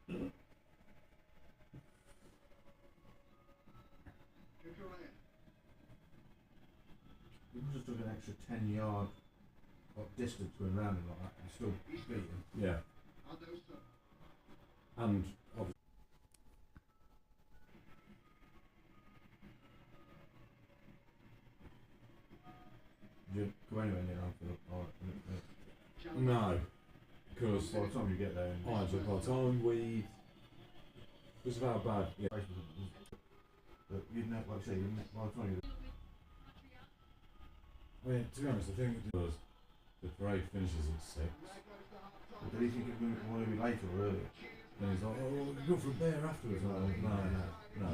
You can just took an extra 10-yard distance going round him like that, and still beat him. Yeah. And obviously. Did you go anywhere near Anfield? No, because By the time you get there, by the time we. It was about bad. Yeah. But you'd know, like I say, you'd know, by the time you. I mean, to be honest, I think it was the parade finishes at 6. But did he think it was going to be later or earlier? And he's like, oh, we can go for a beer afterwards. And I'm like, no.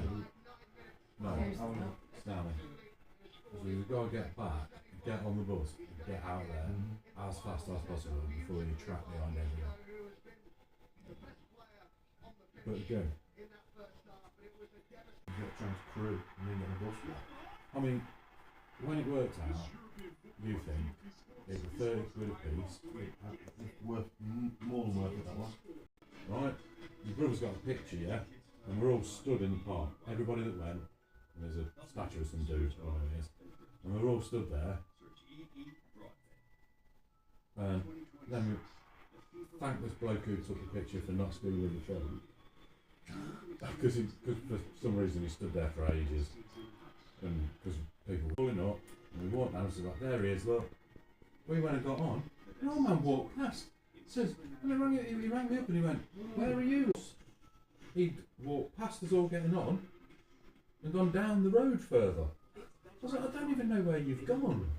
Stanley. So you've got to get back, get on the bus, and get out there as fast as possible before you track behind everyone. But again, You got to change crew and then get on the bus. I mean, when it worked out, you think it was 30 quid a piece, It's worth more than worth it, that one. right? Your brother's got a picture, yeah? And we're all stood in the park. Everybody that went, and there's a statue of some dude, whatever it is, and we're all stood there. And then we thank this bloke who took the picture for not stealing the phone. Because for some reason he stood there for ages. And because people were pulling up, and we walked down, so like, there he is, look. We went and got on, an old man walked past. Says, and he rang me up and he went, where are you? He'd walked past us all getting on and gone down the road further. I was like, I don't even know where you've gone.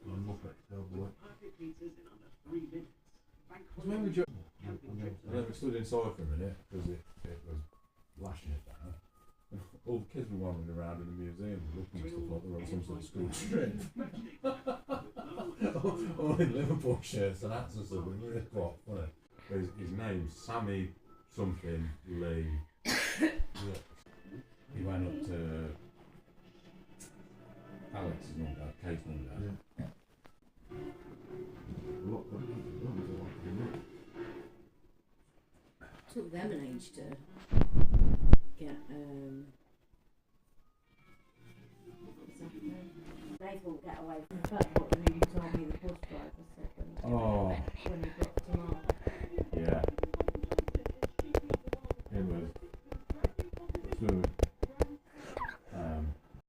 And look at the boy. Because when we and then we stood inside for a minute because it was lashing it down. And all the kids were wandering around in the museum looking and stuff like they were on some sort of school trip. all in Liverpool shirts and hats and stuff. It was really quite funny. His name's Sammy something Lee. He went up to Alex's mum dad, Kate's mum dad. Yeah. Took them an age to get they won't get away from the fact what you told me the bus driver said when he got